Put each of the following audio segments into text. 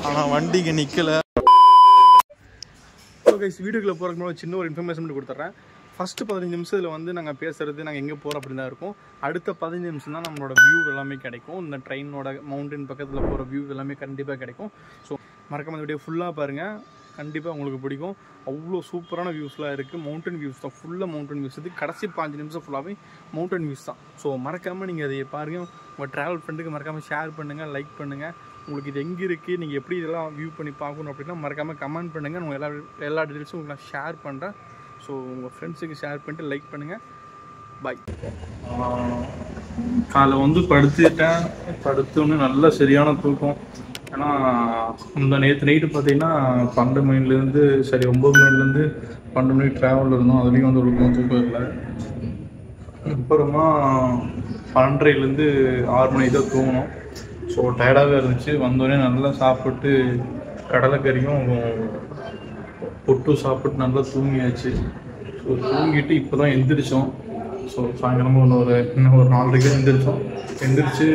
ஆனால் வண்டிக்கு நிற்கல. வீடியோக்குள்ளே போகிறதுக்கு முன்னாடி சின்ன ஒரு இன்ஃபர்மேஷன் மட்டும் கொடுத்துட்றேன். ஃபஸ்ட்டு 15 நிமிஷத்தில் வந்து நாங்கள் பேசுகிறது நாங்கள் எங்கே போகிறோம் அப்படின்னு தான் இருக்கும். அடுத்த 15 நிமிஷம் தான் நம்மளோட வியூ எல்லாமே கிடைக்கும். இந்த ட்ரெயினோட மவுண்டன் பக்கத்தில் போகிற வியூ எல்லாமே கண்டிப்பாக கிடைக்கும். ஸோ மறக்காம இந்த வீடியோ ஃபுல்லாக பாருங்கள், கண்டிப்பாக உங்களுக்கு பிடிக்கும். அவ்வளோ சூப்பரான வியூஸ்லாம் இருக்குது. மவுண்டன் வியூஸ் தான், ஃபுல்லாக மவுண்டன் வியூஸ். இது கடைசி 5 நிமிஷம் ஃபுல்லாகவே மவுண்டன் வியூஸ் தான். ஸோ மறக்காமல் நீங்கள் அதை பாருங்கள். உங்கள் ட்ராவல் ஃப்ரெண்டுக்கு மறக்காமல் ஷேர் பண்ணுங்கள், லைக் பண்ணுங்கள். உங்களுக்கு இது எங்கே இருக்குது, நீங்கள் எப்படி இதெல்லாம் வியூ பண்ணி பார்க்கணும் அப்படின்னா மறக்காமல் கமெண்ட் பண்ணுங்கள். நான் எல்லா டீட்டெயில்ஸும் உங்களுக்கு நான் ஷேர் பண்ணுறேன். ஸோ உங்கள் ஃப்ரெண்ட்ஸுக்கு ஷேர் பண்ணிட்டு லைக் பண்ணுங்கள். பாய். காலை வந்து படுத்துட்டேன். படுத்தோன்னு நல்ல சரியான தூக்கம். ஏன்னா இந்த நேற்று நைட்டு பார்த்தீங்கன்னா 12 மணிலேருந்து 9 மணிலேருந்து 12 மணிக்கு ட்ராவலில் இருந்தோம். அதுலேயும் வந்து ஒரு தூக்கம் இல்லை. அப்புறமா 12:30லேருந்து 6 மணிக்கு தான் தூங்கணும். ஸோ டயர்டாகவே இருந்துச்சு. வந்தோடனே நல்லா சாப்பிட்டு கடலைக்கறியும் பொட்டு சாப்பிட்டு நல்லா தூங்கியாச்சு. ஸோ தூங்கிட்டு இப்போ தான் எந்திரிச்சோம். ஸோ சாயங்காலமாக இன்னும் ஒரு 4:30க்கு எந்திரிச்சோம். எந்திரிச்சு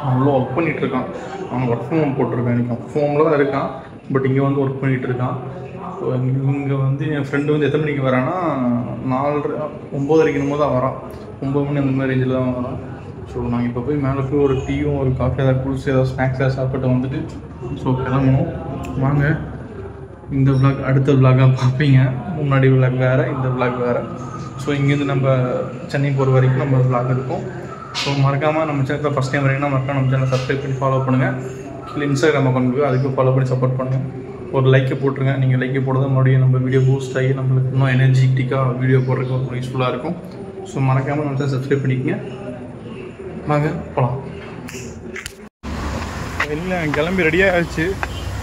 அவ்வளோ ஒர்க் பண்ணிகிட்ருக்கான். அவன் ஒர்க் ஃப்ரம் ஹோம் போட்டிருக்கான். இன்றைக்கி ஒர்க் ஃப்ரம் ஹோமில் தான் இருக்கான். பட் இங்கே வந்து ஒர்க் பண்ணிகிட்ருக்கான். ஸோ இங்கே வந்து என் ஃப்ரெண்டு வந்து எத்தனை மணிக்கு வரான்னா 9:30 என்னமோ தான் வரான். 9 மணி அந்த மாதிரி ரேஞ்சில் தான் வரான். ஸோ நாங்கள் இப்போ போய் மேலே போய் ஒரு டீயும் ஒரு காஃபி ஏதாவது குடிச்சு ஏதாவது ஸ்நாக்ஸ் ஏதாவது சாப்பிட்டு வந்துட்டு ஸோ கிளம்பணும். வாங்க, இந்த விளாக் அடுத்த விளாகாக பார்ப்பீங்க. முன்னாடி விளாக் வேறு, இந்த விளாக் வேறு. ஸோ இங்கேருந்து நம்ம சென்னை போகிற வரைக்கும் நம்ம விளாக் இருக்கும். ஸோ மறக்காமல் நம்ம சேனலில் ஃபஸ்ட் டைம் வரைக்கும் மறக்காம நம்ம சேனலை சப்ஸ்கிரைப் பண்ணி ஃபாலோ பண்ணுங்கள். இல்லை இன்ஸ்டாகிராமை கொண்டு போய் அதுக்கும் ஃபாலோ பண்ணி சப்போர்ட் பண்ணுங்கள். ஒரு லைக்கை போட்டுருங்க. நீங்கள் லைக்கை போடுறது மறுபடியும் நம்ம வீடியோ பூஸ்ட் ஆகி நம்மளுக்கு இன்னும் எனர்ஜிட்டிக்காக வீடியோ போடுறதுக்கு ஒரு யூஸ்ஃபுல்லாக இருக்கும். ஸோ மறக்காமல் நம்ம சேனல் சப்ஸ்கிரைப் பண்ணிக்கங்க. வாங்க போகலாம். இல்லை கிளம்பி ரெடியாக ஆகிடுச்சு.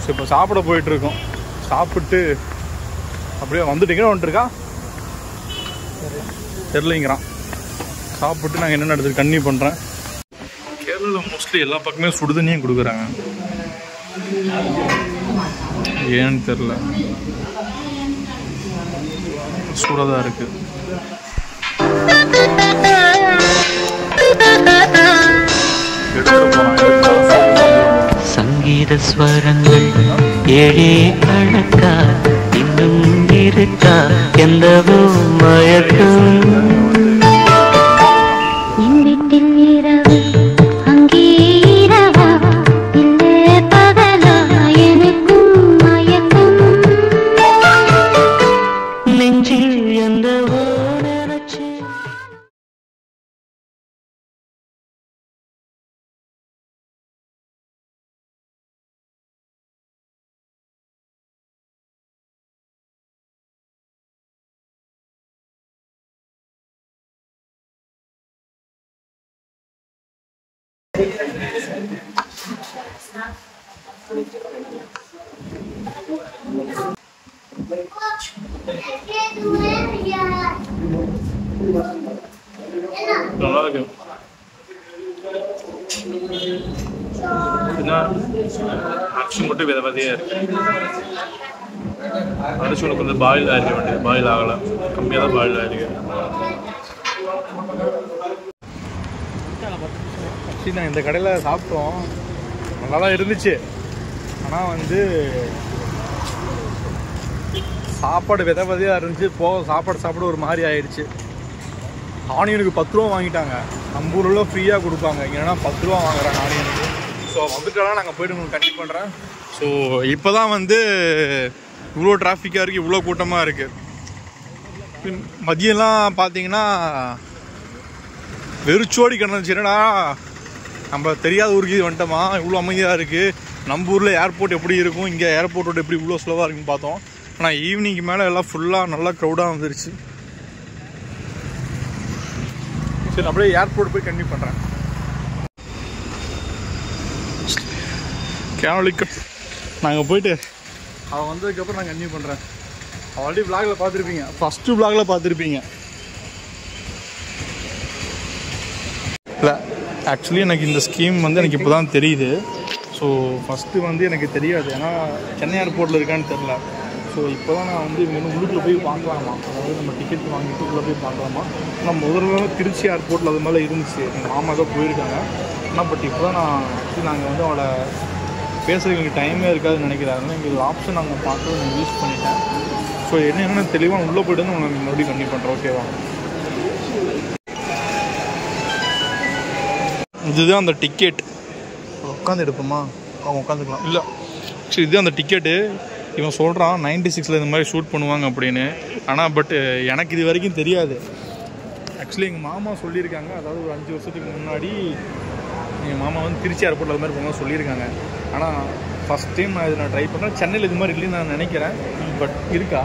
ஸோ இப்போ சாப்பிட போயிட்டுருக்கோம். சாப்பிட்டு அப்படியே வந்துட்டுருக்கா தெரிலிங்கிறான். சாப்பிட்டு நாங்கள் என்னென்ன எடுத்து கன்னியூ பண்ணுறேன். கேரளாவில் மோஸ்ட்லி எல்லா பக்கமே சுடுதண்ணியும் கொடுக்குறாங்க. ஏன்னு தெரில, சூடாக தான் இருக்குது. சங்கீத ஸ்வரங்கள் ஏழே கணக்கா இன்னும் இருக்கா எந்தவோ மயக்கம். வீட்டில் இரவு அங்கே இரவா இல்லை பகலா எனக்கும் மயக்கம். நெஞ்சில் எந்தவோ நினைச்சு நல்லா இருக்கு. அரிசி மட்டும் வித விதையாக இருக்கு. அரிசி உனக்கு வந்து பாயில் ஆகிருக்க வேண்டியது. பாயில் ஆகலை, கம்மியாக தான் பாயில் ஆகிருக்கு. ஆக்சுவலி நான் இந்த கடையில் சாப்பிட்டோம், நல்லா தான் இருந்துச்சு. ஆனால் வந்து சாப்பாடு வித விதையாக இருந்துச்சு. சாப்பாடு ஒரு மாதிரி ஆயிடுச்சு. ஆனியனுக்கு 10 ரூபா வாங்கிட்டாங்க. நம்ம ஊரில் ஃப்ரீயாக கொடுப்பாங்க, இங்கன்னா 10 ரூபா வாங்குறாங்க ஆனியனுக்கு. ஸோ வந்துட்டாலும் நாங்கள் போய்ட்டு உங்களுக்கு கண்டிப்பாக பண்ணுறேன். ஸோ இப்போ தான் வந்து இவ்வளோ டிராஃபிக்காக இருக்குது, இவ்வளோ கூட்டமாக இருக்குது. மதியம்லாம் பார்த்தீங்கன்னா வெறிச்சோடி கிடந்துச்சு. என்னடா நம்ம தெரியாத ஊருக்கு வந்துட்டோமா, இவ்வளோ அமைதியாக இருக்குது. நம்ம ஊரில் ஏர்போர்ட் எப்படி இருக்கும், இங்கே ஏர்போர்ட்டோட எப்படி இவ்வளோ ஸ்லோவாக இருக்குன்னு பார்த்தோம். ஆனால் ஈவினிங்க்கு மேலே எல்லாம் ஃபுல்லாக நல்லா க்ரௌடாக வந்துருச்சு. சரி, அப்படியே ஏர்போர்ட் போய் கண்டினியூ பண்ணுறேன். கேரளிக்கு நாங்கள் போயிட்டு அவன் வந்ததுக்கப்புறம் நான் கண்டினியூ பண்ணுறேன். ஆல்ரெடி விளாகில் பார்த்துருப்பீங்க, ஃபஸ்ட்டு விளாகில் பார்த்துருப்பீங்க. இல்லை, ஆக்சுவலி எனக்கு இந்த ஸ்கீம் வந்து எனக்கு இப்போ தான் தெரியுது. ஸோ ஃபஸ்ட்டு வந்து எனக்கு தெரியாது, ஏன்னா சென்னை ஏர்போர்ட்டில் இருக்கான்னு தெரில. ஸோ இப்போ தான் நான் வந்து இங்கே உள்ளுக்குள்ளே போய் பார்க்கலாமா, அதாவது நம்ம டிக்கெட் வாங்கிட்டு உள்ளே போய் பார்க்கலாமா. ஆனால் முதல்ல திருச்சி ஏர்போர்ட்டில் அது மேலே இருந்துச்சு. எங்கள் மாமா தான் போயிருக்காங்க. ஆனால் பட் இப்போ தான் நாங்கள் வந்து அவளை பேசுறதுக்கு எங்களுக்கு டைமே இருக்காதுன்னு நினைக்கிறாங்க. எங்களுக்கு ஆப்ஷன் நாங்கள் பார்த்து நான் யூஸ் பண்ணிட்டேன். ஸோ என்னென்ன தெளிவாக உள்ளே போய்ட்டு வந்து உங்களுக்கு மறுபடியும் கண்டினியூ பண்ணுறோம். ஓகேவா? இதுதான் அந்த டிக்கெட். உட்காந்து எடுப்போமா? அவங்க உட்காந்துக்கலாம். இல்லை சரி, இதுதான் அந்த டிக்கெட்டு. இவன் சொல்கிறான் 96 இந்த மாதிரி ஷூட் பண்ணுவாங்க அப்படின்னு. ஆனால் பட் எனக்கு இது வரைக்கும் தெரியாது. ஆக்சுவலி எங்கள் மாமா சொல்லியிருக்காங்க. அதாவது ஒரு 5 வருஷத்துக்கு முன்னாடி எங்கள் மாமா வந்து திருச்சி ஏர்போர்ட்டில் அது மாதிரி போங்க சொல்லியிருக்காங்க. ஆனால் ஃபஸ்ட் டைம் நான் இதை ட்ரை பண்ணுறேன். சென்னையில் இது மாதிரி இல்லைன்னு நான் நினைக்கிறேன். பட் இருக்கா?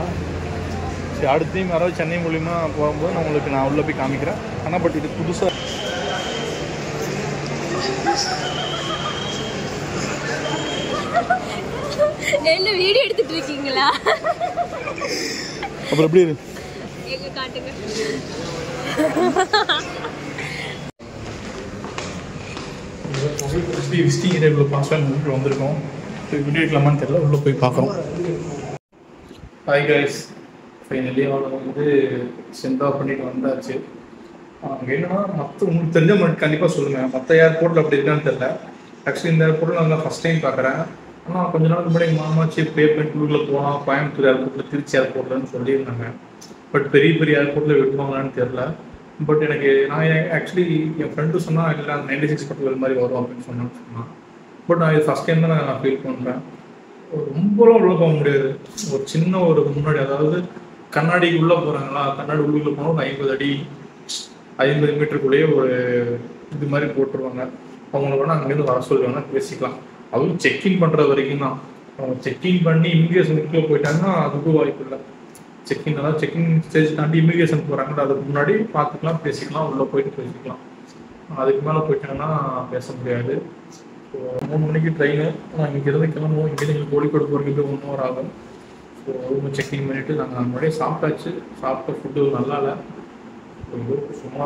சரி, அடுத்த டைம் யாராவது சென்னை மூலிமா போகும்போது நான் உங்களுக்கு உள்ளே போய் காமிக்கிறேன். ஆனால் பட் இது புதுசாக என்ன வீடியோ எடுத்துட்டு இருக்கீங்களா? அப்புறம் எப்படி இருக்கு? எங்க காட்டுங்க. விசிட்டிங் ஏரியாவில் பாஸ்வேர்ட் வந்திருக்கோம். வீடியோ எடுக்கலாமான்னு தெரியல, உள்ளே போய் பார்க்குறோம். ஹாய் கைஸ், ஃபைனலி அவளை வந்து சென்ட் ஆஃப் பண்ணிட்டு வந்தாச்சு. அங்கே என்னன்னா உங்களுக்கு தெரிஞ்ச மாதிரி கண்டிப்பாக சொல்லுங்கள். மற்ற ஏர்போர்ட்டில் அப்படி இருக்கான்னு தெரியல. ஆக்சுவலி இந்த ஏர்போர்ட்டில் நான் ஃபஸ்ட் டைம் பார்க்குறேன். ஆனால் கொஞ்ச நாளுக்கு முன்னாடி எங்கள் மாமாச்சி பே பண்ணிட்டு உள்ளே போனால் கோயம்புத்தூர் ஏர்போர்ட்டில், திருச்சி ஏர்போர்ட்லன்னு சொல்லியிருந்தாங்க. பட் பெரிய பெரிய ஏர்போர்ட்டில் விட்டுவாங்களான்னு தெரில. பட் எனக்கு நான் ஆக்சுவலி என் ஃப்ரெண்டு சொன்னால் இல்லை 96 பட்டில் மாதிரி வரும் அப்படின்னு சொன்னான். பட் நான் இது ஃபஸ்ட் டைம் தான் நான் ஃபீல் பண்ணுறேன். ரொம்பலாம் உள்ளே போக முடியாது. ஒரு சின்ன ஒரு முன்னாடி, அதாவது கண்ணாடிக்கு உள்ளே போகிறாங்களா, கண்ணாடி உள்ளுக்குள்ளே போனால் ஒரு 50 மீட்டருக்குள்ளேயே ஒரு இது மாதிரி போட்டுருவாங்க. அவங்கள வேணால் அங்கேருந்து வர சொல்லுவாங்க, பேசிக்கலாம். அதுவும் செக்இன் பண்ணுற வரைக்கும் தான். அவங்க செக்இன் பண்ணி இமிகிரேஷனுக்குள்ளே போயிட்டாங்கன்னா அதுக்கும் வாய்ப்பு இல்லை. செக்இன், அதாவது செக்இன் ஸ்டேஜ் தாண்டி இமிகிரேஷன் போகிறாங்க, அதுக்கு முன்னாடி பார்த்துக்கலாம், பேசிக்கலாம், உள்ளே போயிட்டு பேசிக்கலாம். அதுக்கு மேலே போயிட்டாங்கன்னா பேச முடியாது. ஸோ 3 மணிக்கு ட்ரெயின். நான் இங்கேருந்து கிளம்புவோம். இங்கேருந்து எங்களுக்கு கோழிக்கோடு போகிறதுக்கு 1 hour ஆகும். ஸோ ரூமை செக்இன் பண்ணிவிட்டு நாங்கள் முன்னாடியே சாப்பிட்டாச்சு. சாப்பிட்ட ஃபுட்டு நல்லா இல்லை, சும்மா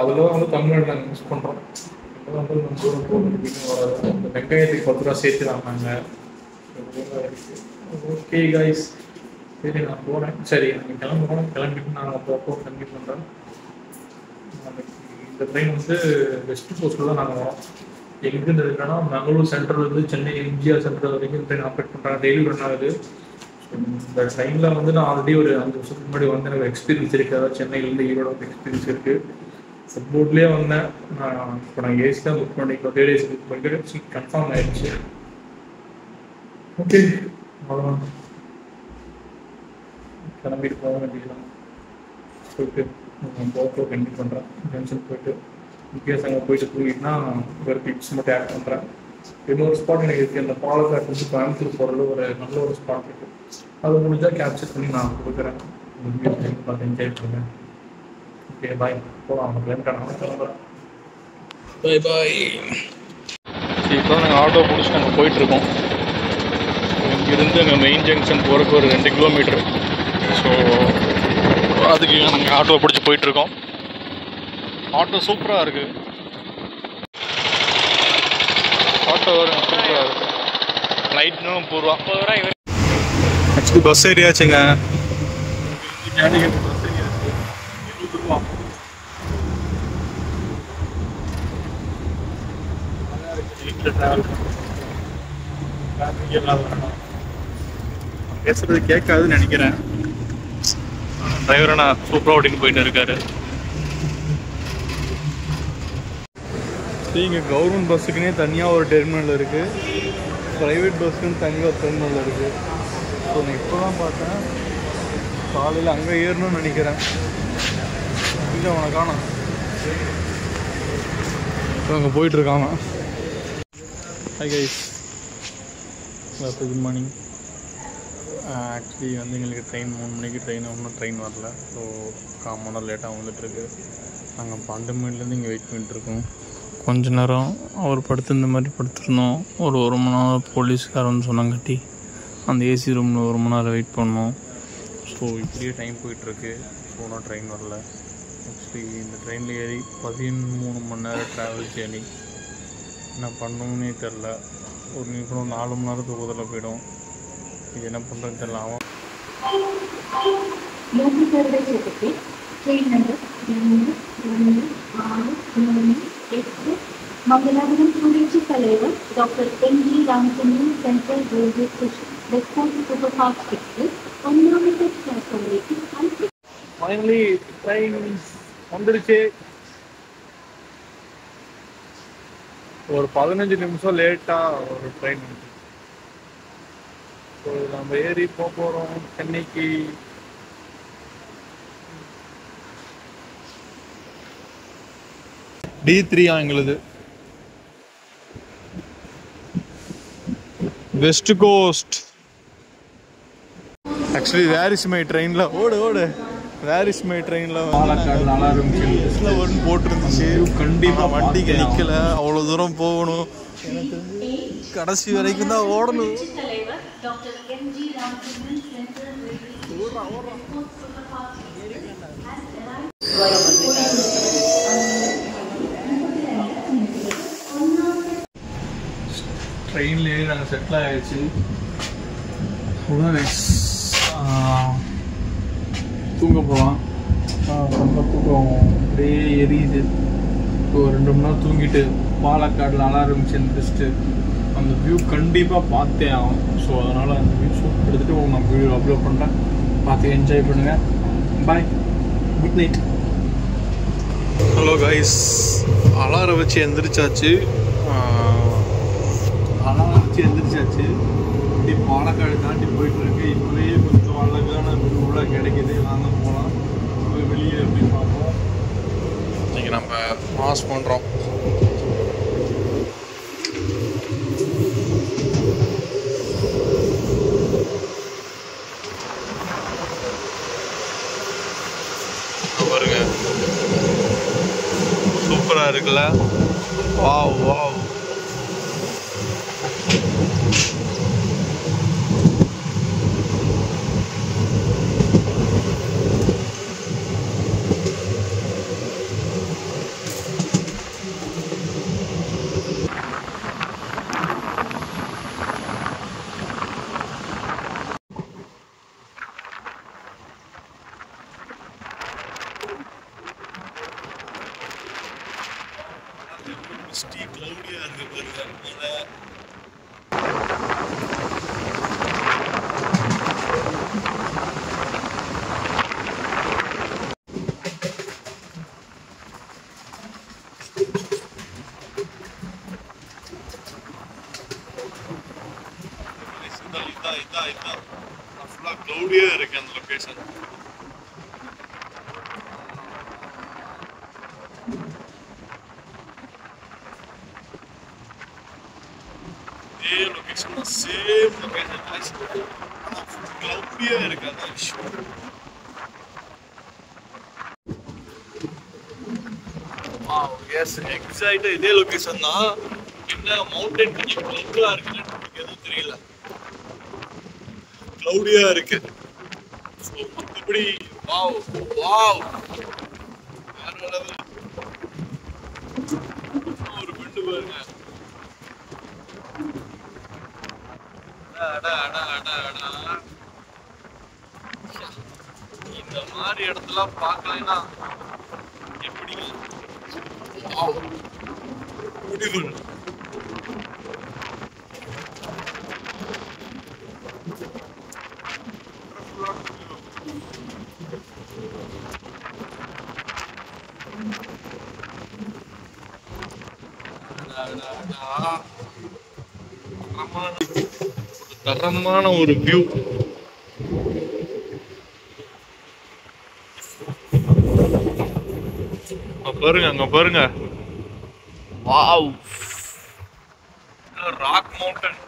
அதில் தான் வந்து தமிழ்நாடு நாங்கள் மிஸ் பண்ணுறோம். வந்து நம்ம தூரம் போகிறது இந்த வெங்காயத்துக்கு 10 ரூபா சேர்த்து வாங்கினாங்க. ஓகே கைஸ், சரி நான் போகிறேன். சரி நாங்கள் கிளம்புறோம். கிளம்பிட்டு நாங்கள் போகிறப்போ கண்டினியூ பண்ணுறோம். இந்த ட்ரெயின் வந்து வெஸ்ட் கோஸ்ட்டில் தான் நாங்கள் வரோம். எங்கேருந்து இருக்குன்னா மங்களூர் சென்ட்ரல்லேருந்து சென்னை எம்ஜிஆர் சென்ட்ரல் வரைக்கும் ட்ரெயின் ஆப்ரேட் பண்ணுறாங்க. டெய்லி ரன் ஆகுது. இந்த ட்ரெயினில் வந்து நான் ஆல்ரெடி ஒரு 5 வருஷத்துக்கு முன்னாடி வந்து எனக்கு எக்ஸ்பீரியன்ஸ் இருக்குது. அதாவது சென்னையிலேருந்து ஈரோட வந்து எக்ஸ்பீரியன்ஸ் இருக்குது. ஃபுட்போர்ட்லேயே வந்தேன். இப்போ நான் ஏசி தான் புக் பண்ணிக்கலாம். 3 days புக் பண்ணிட்டு சீட் கன்ஃபார்ம் ஆயிடுச்சு. ஓகே, அவ்வளோதான். கிளம்பிட்டு போக வேண்டியதுதான். போயிட்டு போக்கோ கண்டினியூ பண்ணுறேன். ஜங்ஷன் போயிட்டு இன்கேஸ் அங்கே போயிட்டு தூங்கிட்டுனா ஒரு பிக்ஸ் மட்டும் ஆட் பண்ணுறேன். இன்னொரு ஸ்பாட் எனக்கு இருக்குது. அந்த பாலக்காட்டு வந்து கோயம்புத்தூர் போகிறது ஒரு நல்ல ஒரு ஸ்பாட் இருக்குது. அது முடிஞ்சால் கேப்சர் பண்ணி நான் கொடுக்குறேன். பார்த்து என்ஜாய் பண்ணுங்கள். ஓகே பாய், போகலாம். கிளம்புறேன். பாய் பாய். சரி, இப்போ நாங்கள் ஆட்டோ பிடிச்சி நாங்கள் போயிட்டுருக்கோம். இங்கேருந்து அங்கே மெயின் ஜங்ஷன் போகிறதுக்கு ஒரு 2 கிலோமீட்டர். ஸோ அதுக்கு நாங்கள் ஆட்டோ பிடிச்சி போயிட்டுருக்கோம். ஆட்டோ சூப்பராக இருக்குது. ஆட்டோ சூப்பராக இருக்குது. லைட்னு 30 ரூபா. ஆக்சுவலி பஸ் ஏரியாச்சுங்க. பஸ் ஏரியாச்சு 20 ரூபா. வீட்டில் ட்ராவல் பண்ணணும். பேசுறது கேட்காதுன்னு நினைக்கிறேன். டிரைவரை நான் சூப்பராக ஓட்டின்னு போயிட்டு இருக்காரு. சரி, இங்கே கவர்மெண்ட் பஸ்ஸுக்குன்னே தனியாக ஒரு டெர்மினல் இருக்குது. ப்ரைவேட் பஸ்ஸுக்குன்னு தனியாக ஒரு டெர்மினல் இருக்குது. ஸோ நான் இப்போ தான் பார்த்தேன். காலையில் அங்கே ஏறணும்னு நினைக்கிறேன். இல்லை அவனை காணோம். இப்போ அங்கே போயிட்டுருக்காங்க. Hi guys, good morning. Actually வந்து எங்களுக்கு ட்ரெயின் 3 மணிக்கு ட்ரெயின், ஒன்றும் ட்ரெயின் வரல. ஸோ 1/4 மணி நேரம் லேட்டாக வந்துட்டுருக்கு. நாங்கள் 12 மணிலேருந்து இங்கே வெயிட் பண்ணிட்டுருக்கோம். கொஞ்ச நேரம் அவர் படுத்து இந்த மாதிரி படுத்துருந்தோம். ஒரு 1 மணி நேரம் போலீஸ்காரன்னு சொன்னாங்கட்டி அந்த ஏசி ரூமில் 1 மணி நேரம் வெயிட் பண்ணோம். ஸோ இப்படியே டைம் போயிட்டுருக்கு. ஸோ நான் ட்ரெயின் வரல. ஆக்சுவலி இந்த ட்ரெயினில் ஏறி 13 மணி நேரம் ட்ராவல் ஜேர்னி. என்ன பண்ணணும்னே தெரில. ஒரு நிமிஷம் 4 மணி நேரம் தூக்கத்தில் போயிடும். இது என்ன பண்ணுறதுன்னு தெரியல. அவன் ட்ரெயின் நம்பர் 2, 2, 6, 3 மங்களாபுரம் புரட்சி தலைவர் doctor M G. Ramachandran central railway station response super fast express 1 metre transformation. Finally train வந்துடுச்சு. ஒரு 15 நிமிஷம் லேட்டாக ஒரு ட்ரெயின் வந்துச்சு. ஸோ நம்ம ஏறி போகிறோம் சென்னைக்கு. D3 எங்களுது. West coast. Actually where is my ட்ரெயினில் ஓடு வேர் இஸ் மை ட்ரெயினில் பாலக்காடு நல்லா இருந்துச்சு. ஒன்று போட்டுருந்துச்சு. கண்டிப்பாக வண்டிக்கு நிற்கல. அவ்வளோ தூரம் போகணும். கடைசி வரைக்கும் தான் ஓடணும். ட்ரெயின்லேயே நாங்கள் செட்டில் ஆகிடுச்சு. தூங்க போகலாம். ரொம்ப தூக்கம் அப்படியே எரியுது. ஸோ 2 மணி நேரம் தூங்கிட்டு பாலக்காடில் அலாரம் செஞ்சுட்டு அந்த வியூ கண்டிப்பாக பார்த்தே ஆகும். ஸோ அதனால் அந்த வியூ ஷூட் எடுத்துகிட்டு நான் வீடியோ அப்லோட் பண்ணுறேன். பார்த்து என்ஜாய் பண்ணுங்கள். Bye, good night. Hello guys, alarm வச்சு எந்திரிச்சாச்சு. இப்படி பாலக்காடு தாண்டி போயிட்டு இருக்கு. இப்போவே கொஞ்சம் அழகான வியூ கிடைக்குது. வாங்க போகலாம். போய் வெளியே எப்படி பார்ப்போம். இன்னைக்கு நம்ம பாஸ் பண்ணுறோம். பாருங்க, சூப்பராக இருக்குல்ல. Wow wow. கிளவுடியா இருக்கு பாருங்க. ஃபுல்லா கிளவுடியா இருக்கு அந்த லொகேஷன். Same location. கிளவுடியா இருக்கு அந்த விஷயம். எஸ், எக்ஸாக்டா இதே லொகேஷன் தான். என்ன மவுண்டன் கொஞ்சம் கிளவுடா இருக்குன்னு எனக்கு எதுவும் தெரியல. கிளவுடியா இருக்கு. ஸோ மற்றபடி வாவ் வாவ், வேற லெவல். ஒரு பெண்டு பாருங்க. இந்த மாதிரி இடத்தெல்லாம் பார்க்கலைன்னா எப்படிங்க? பியூட்டிஃபுல். தரமான ஒரு வியூ. பாருங்க, அங்க பாருங்க. Wow, rock mountain.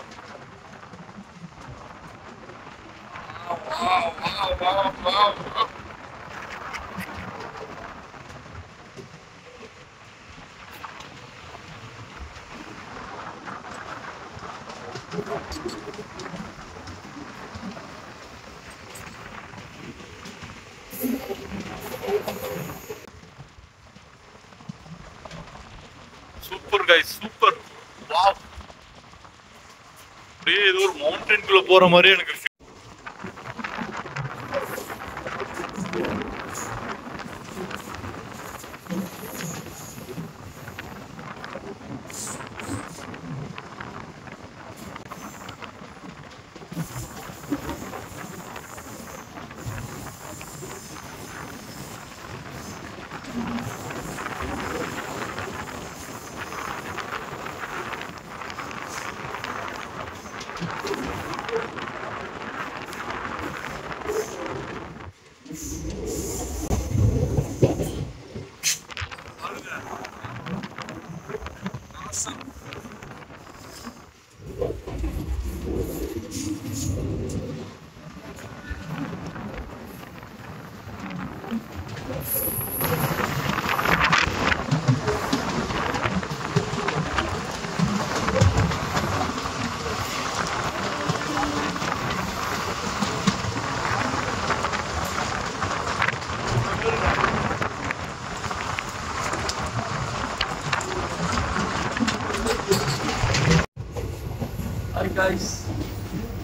Super guys, super. Wow, அப்படியே ஏதோ ஒரு மவுண்டன்குள்ள போற மாதிரி எனக்கு. guys,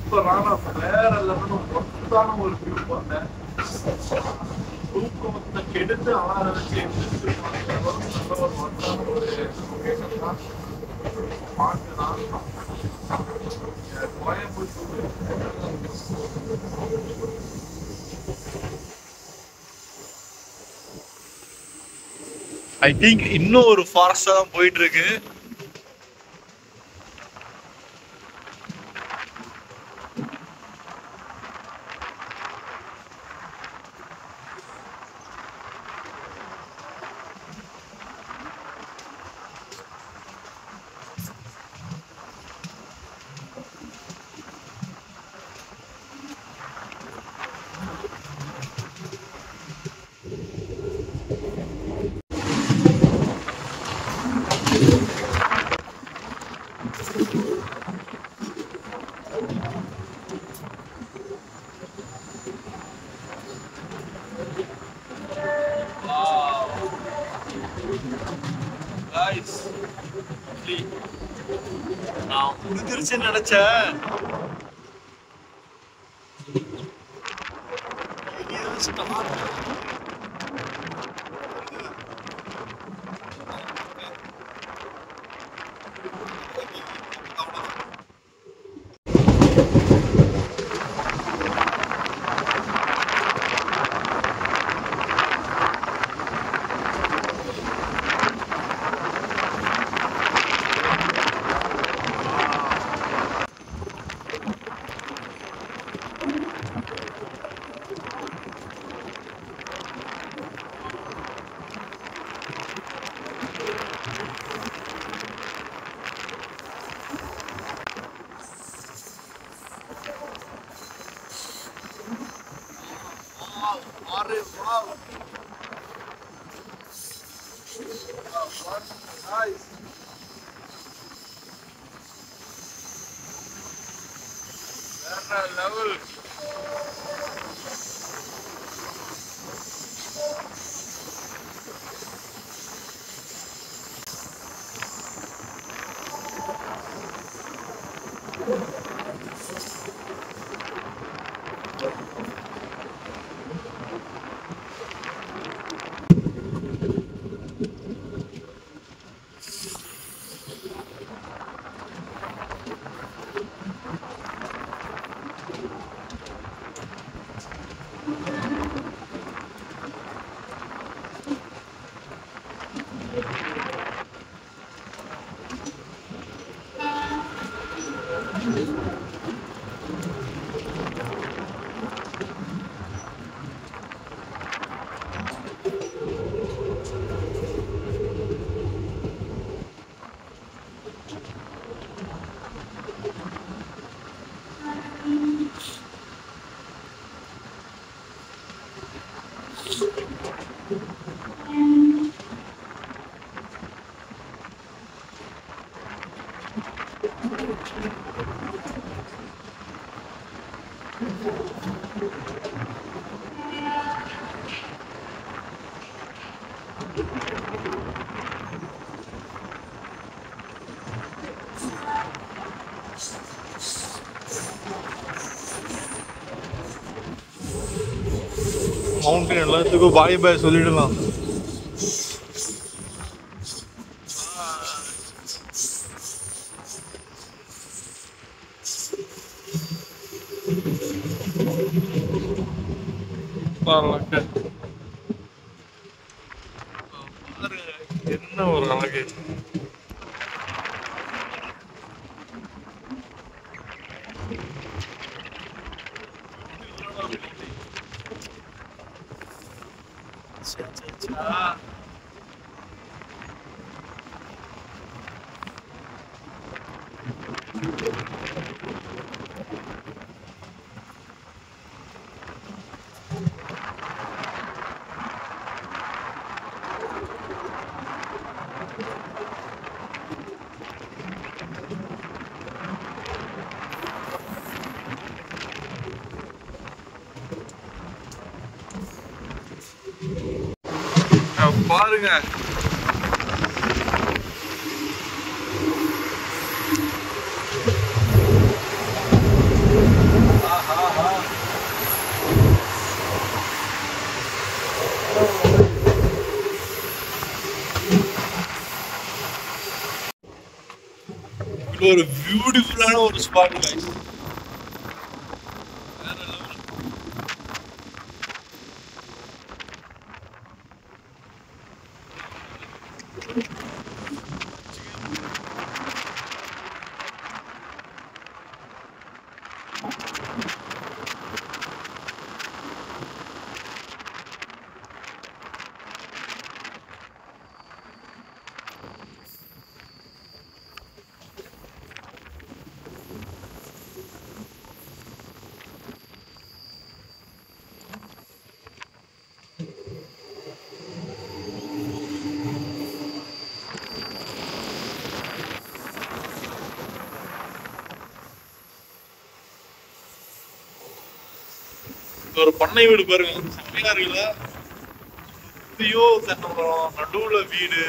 சூப்பரான வேற லெவல் மொத்தான ஒரு வியூ பார்த்தேன். தூக்கத்தை கெடுத்து அலாரம் வச்சு நல்ல ஒரு மொத்தான ஒரு லொகேஷன் தான் பார்க்கலாம். கோயம்புத்தூர் ஐ திங்க் இன்னும் ஒரு ஃபாரஸ்டா தான் போயிட்டு இருக்கு. நான் முடிஞ்சிருச்சுன்னு நினைச்சேன். Nice. Another level. மவுண்டன் எல்லாத்துக்கும் பாய் பாய் சொல்லிடலாம். என்ன ஒரு அழகு. பாருங்க. ஒரு பியூட்டிஃபுல்லான ஒரு ஸ்பாட் गाइस. ஒரு பண்ணை வீடு பாருங்க, செம்மையா இருக்குல்ல. ஐயோ தென்னமரம், நடுவுல வீடு.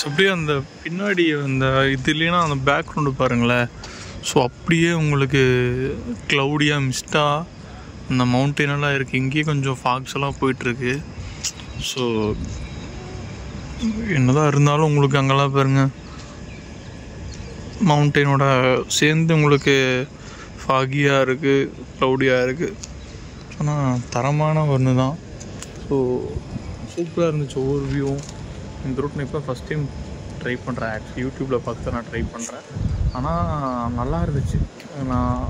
அப்படியே அந்த பின்னாடி அந்த இது இல்லைன்னா அந்த பேக்ரவுண்டு பாருங்களேன். ஸோ அப்படியே உங்களுக்கு க்ளவுடியாக மிஸ்டாக அந்த மவுண்டெயினெல்லாம் இருக்குது. இங்கேயே கொஞ்சம் ஃபாக்ஸ் எல்லாம் போயிட்டுருக்கு. ஸோ என்னதான் இருந்தாலும் உங்களுக்கு அங்கெல்லாம் பாருங்க மவுண்டெயினோட சேர்ந்து உங்களுக்கு ஃபாகியாக இருக்குது, க்ளவுடியாக இருக்குது. ஆனால் தரமான ஒன்று தான். ஸோ சூப்பராக இருந்துச்சு ஒவ்வொரு வியூவும். இந்த ரூட் நான் இப்போ ஃபஸ்ட் டைம் ட்ரை பண்ணுறேன். ஆக்சுவலி யூடியூப்பில் பார்த்து நான் ட்ரை பண்ணுறேன். ஆனால் நல்லா இருந்துச்சு. நான்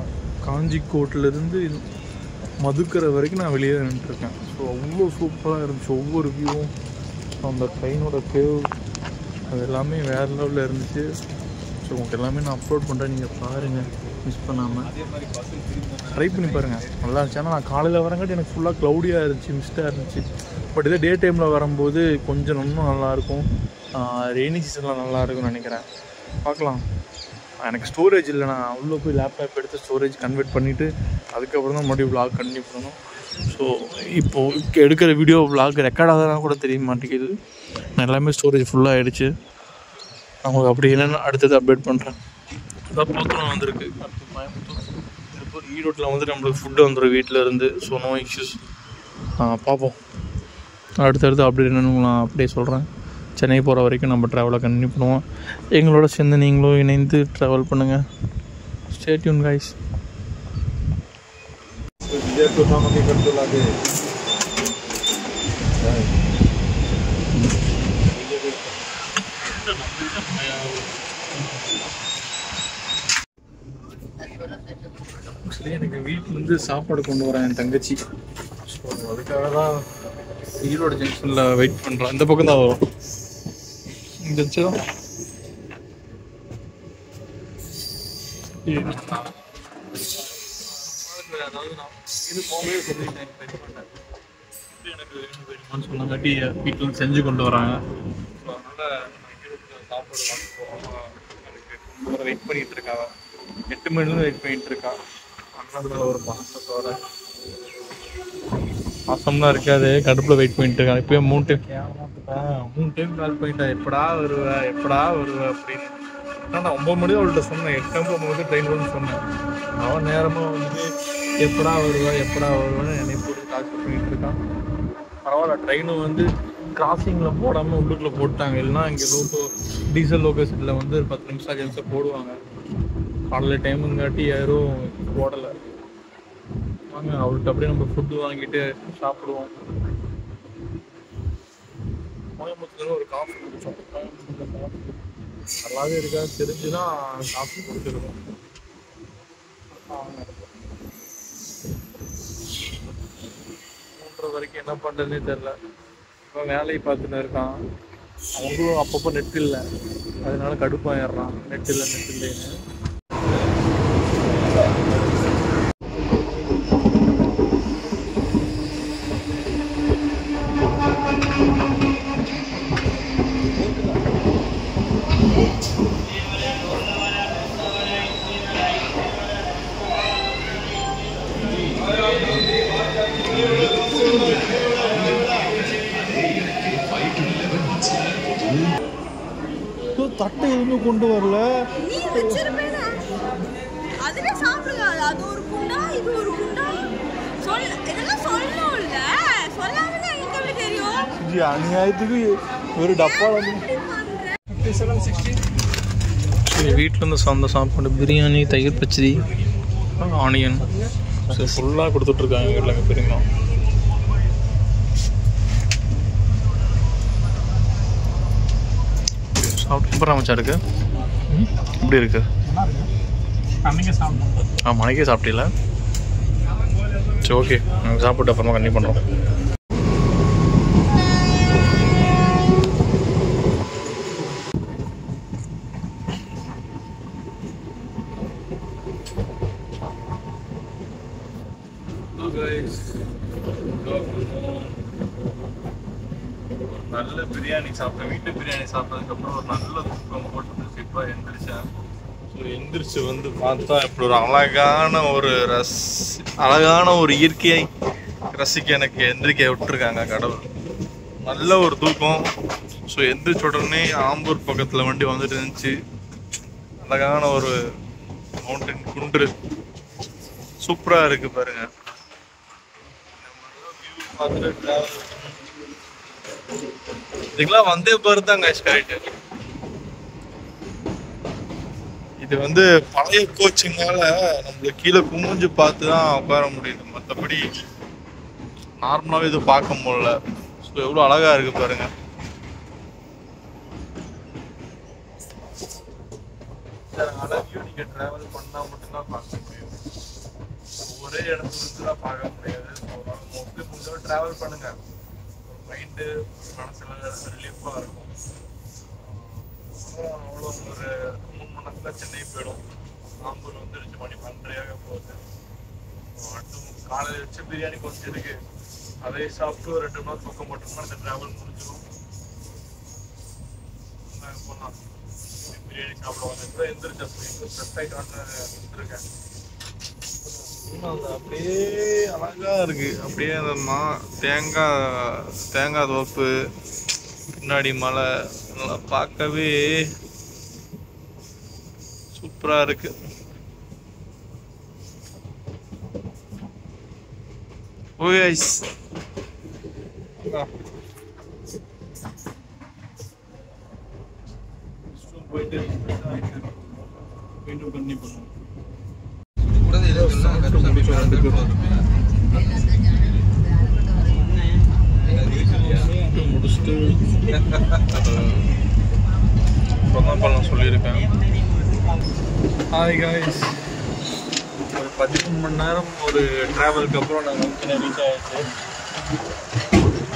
காஞ்சிக்கோட்டிலேருந்து மதுக்கரை வரைக்கும் நான் வெளியே நின்றுருக்கேன். ஸோ அவ்வளோ சூப்பராக இருந்துச்சு ஒவ்வொரு வியூவும். அந்த ட்ரெயினோட கேவ் அது எல்லாமே வேறு லெவலில் இருந்துச்சு. ஸோ உங்களுக்கு எல்லாமே நான் அப்லோட் பண்ணுறேன், நீங்கள் பாருங்கள் மிஸ் பண்ணாமல். ட்ரை பண்ணி பாருங்கள், நல்லா இருந்துச்சு. ஆனால் நான் காலையில் வரங்காட்டி எனக்கு ஃபுல்லாக க்ளவுடியாக இருந்துச்சு, மிஸ்டாக இருந்துச்சு. பட் இதே டே டைமில் வரும்போது கொஞ்சம் இன்னும் நல்லாயிருக்கும். ரெய்னி சீசனில் நல்லாயிருக்கும்னு நினைக்கிறேன். பார்க்கலாம். எனக்கு ஸ்டோரேஜ் இல்லை, நான் உள்ளே போய் லேப்டாப் எடுத்து ஸ்டோரேஜ் கன்வெர்ட் பண்ணிவிட்டு அதுக்கப்புறம் தான் மறுபடியும் விளாக் கண்டினியூ பண்ணணும். ஸோ இப்போது எடுக்கிற வீடியோ விளாக் ரெக்கார்ட் ஆகுதுன்னா கூட தெரிய மாட்டேங்குது. நான் எல்லாமே ஸ்டோரேஜ் ஃபுல்லாக ஆகிடுச்சு. நான் உங்களுக்கு அப்படி என்னென்னு அடுத்தது அப்டேட் பண்ணுறேன். அதான் போத்தனம் வந்திருக்கு, அடுத்து கோயம்புத்தூர். இப்போ ஈரோட்டில் வந்துட்டு நம்மளுக்கு ஃபுட்டு வந்துடும் வீட்டில் இருந்து. So no issues. பார்ப்போம் அடுத்தடுத்து அப்டேட் என்னென்னு நான் அப்படியே சொல்கிறேன். சென்னை போகிற வரைக்கும் நம்ம ட்ராவலை கண்டினியூ பண்ணுவோம். எங்களோட சேர்ந்து நீங்களும் இணைந்து ட்ராவல் பண்ணுங்கள். Stay tune guys. எனக்கு வீட்டிலேருந்து சாப்பாடு கொண்டு வரேன் என் தங்கச்சி. ஸோ அதுக்காக தான் ஈரோடு ஜங்ஷனில் வெயிட் பண்ணுறேன். இந்த பக்கம் தான் வரும். இந்த தான் அதாவது நான் இது போகவே சொல்லிட்டேன். எனக்கு வேணுமான்னு சொன்னாங்காட்டி வீட்டில் செஞ்சு கொண்டு வராங்க. ஸோ அதனால் சாப்பாடு வாங்கி போகாமல் எனக்கு வெயிட் பண்ணிகிட்டு இருக்காங்க. 8 மணிலேருந்து வெயிட் பண்ணிகிட்டு இருக்கா. அதனால ஒரு பாசத்தோட பாசம்லாம் இருக்காது, கடுப்பில் வெயிட் பண்ணிட்டு இருக்கான். இப்போயே 3 டைம் கால் பண்ணிட்டேன், எப்படா வருவேன் எப்படா வருவேன் அப்படின்னு. ஆனால் நான் 9 மணி தான் அவள்கிட்ட சொன்னேன். 8:50 ட்ரெயின் வரும்னு சொன்னேன். அவன் நேரமாக வந்து எப்படா வருவேன்னு என்னை போட்டு டார்ச்சர் பண்ணிகிட்டு இருக்கான். பரவாயில்ல, ட்ரெயினும் வந்து கிராசிங்கில் போடாமல் உள்ளுக்குள்ளே போட்டாங்க. இல்லைன்னா இங்கே டீசல் லொக்கேஷனில் வந்து 10 நிமிஷம் 5 நிமிஷம் போடுவாங்க. காலையில் டைமுங்காட்டி யாரும் போடலை. வாங்க அவள்கிட்ட அப்படியே நம்ம ஃபுட்டு வாங்கிட்டு சாப்பிடுவோம். கோயம்புத்தூர் ஒரு காஃபி குடித்தோம். கோயம்புத்தூரில் காஃபி நல்லாவே இருக்கா தெரிஞ்சுதான் காஃபி குடிச்சிருக்கோம். வரைக்கும் என்ன பண்ணுறதுனே தெரில. இப்போ வேலையை பார்த்துன்னு இருக்கான். அவங்களும் அப்பப்போ நெட் இல்லை, அதனால கடுப்பாயிடுறான். நெட் இல்லைன்னு. தட்டை எதுவுமே கொண்டு வரல. நீ வச்சிருப்பேனா? அதுல சாப்பிடுங்க. அது ஒரு குண்டா, இது ஒரு குண்டா. இதெல்லாம் சொல்லணும்ல. சொல்லாம எங்க எப்படி தெரியும்? இது அநியாயத்துக்கு ஒரு டப்பால வீட்டில் இருந்து சார்ந்த சாப்பாடு பிரியாணி, தயிர் பச்சடி, ஆனியன் ஃபுல்லாக கொடுத்துட்ருக்காங்க வீட்டில் எங்கள் பெரியமா. சாப்பிட்டு சூப்பராக மச்சா இருக்கு. எப்படி இருக்கு? மணிக்கே சாப்பிட்டீங்களா? சரி, ஓகே, நாங்கள் சாப்பிட்டு அப்புறமா கண்டிப்பாக பண்ணுறோம். நல்ல பிரியாணி சாப்பிட்டேன். வீட்டு பிரியாணி சாப்பிட்டதுக்கப்புறம் ஒரு நல்ல தூக்கம் போட்டு இப்போ எந்திரிச்சேன். ஸோ எந்திரிச்சு வந்து பார்த்தா இப்படி ஒரு அழகான ஒரு இயற்கையை ரசிக்க எனக்கு எந்திரிக்க விட்டுருக்காங்க கடவுள். நல்ல ஒரு தூக்கம். ஸோ எந்திரிச்ச உடனே ஆம்பூர் பக்கத்தில் வண்டி வந்துட்டு இருந்துச்சு. அழகான ஒரு மவுண்டன் குன்று சூப்பராக இருக்குது பாருங்க. இதுக்கெல்லாம் வந்தே பாரத் தான் கரெக்ட். இது வந்து பழைய கோச்சுனால நம்மளுக்கு கீழே குமிஞ்சு பார்த்து தான் உட்கார முடியுது. மற்றபடி நார்மலாகவே இது பார்க்க முடியல. ஸோ எவ்வளோ அழகா இருக்கு பாருங்க. அழகையும் நீங்க டிராவல் பண்ணா மட்டும்தான் பார்க்க முடியும். ஒரே இடத்துல தான் பார்க்க முடியாது. மோஸ்ட்லி கொஞ்சம் டிராவல் பண்ணுங்க, மைண்டு மனசுல ரிலீஃபாக இருக்கும். அவ்வளோ ஒரு 3 மணி நேரத்தில் சென்னை போயிடும். ஆம்பூர் வந்துருச்சு, மணி 12:30 போகுது. மட்டும் காலையில் வச்சு பிரியாணி கொஞ்சம் இருக்கு, அதை சாப்பிட்டு ஒரு 2 மணி நேரம் தூக்கம் மட்டும்னா இந்த டிராவல் முடிஞ்சிடும். போகலாம் பிரியாணி சாப்பிடுவாங்க. இப்போ எந்திரிச்சு அப்படி ஃப்ரெஷ் ஆகிட்டு வந்துருக்கேன். அது அப்படியே அழகா இருக்கு. அப்படியே அந்த தேங்காய் தோப்பு, பின்னாடி மலை, நல்லா பார்க்கவே சூப்பரா இருக்கு. ஓய்ஸ் போயிட்டு மீண்டும் பண்ணி பண்ணுவோம். முடிச்சுட்டு இப்போதான் பண்ண சொல்லியிருக்கேன். ஹாய் காய்ஸ், ஒரு 13 மணி நேரம் ஒரு ட்ராவலுக்கு அப்புறம் நாங்கள் வந்து ரீச் ஆகிடுச்சு.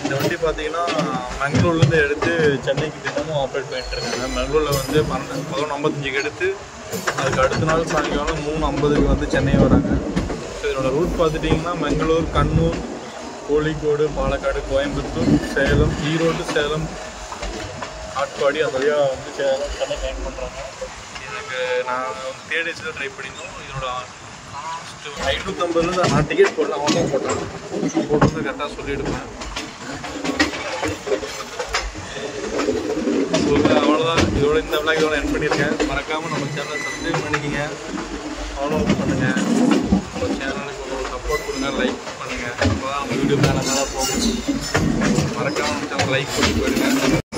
இந்த வண்டி பார்த்தீங்கன்னா மங்களூர்லேருந்து எடுத்து சென்னைக்கு தினமும் ஆப்ரேட் பண்ணிட்டு இருக்காங்க. மங்களூரில் வந்து 11:55 எடுத்து அதுக்கு அடுத்த நாள் சாயங்காலம் 3:50 வந்து சென்னை வராங்க. ஸோ இதனோட ரூட் பார்த்துட்டிங்கன்னா மங்களூர், கண்ணூர், கோழிக்கோடு, பாலக்காடு, கோயம்புத்தூர், சேலம், ஈரோடு, சேலம், ஆட்பாடி, அந்த வழியாக வந்து சென்னை ஜாயின் பண்ணுறாங்க. எனக்கு நான் வந்து தேடிஸில் ட்ரை பண்ணியிருந்தோம். இதனோட காஸ்ட்டு 550 நான் டிக்கெட் போடல, அவங்க தான் போட்டாங்க. போட்டு வந்து கரெக்டாக சொல்லிவிடுவேன். அவ்வளோதான், இதோட இந்த விளாக் இதோட என் பண்ணியிருக்கேன். மறக்காமல் நம்ம சேனலை சப்ஸ்கிரைப் பண்ணிக்கோங்க, ஃபாலோ பண்ணுங்கள், நம்ம சேனலுக்கு ஒரு சப்போர்ட் கொடுங்க, லைக் பண்ணுங்கள். அப்போ தான் நம்ம வீடியோ மேலே போகும். மறக்காமல் நம்ம சேனல் லைக் பண்ணி போயிடுங்க.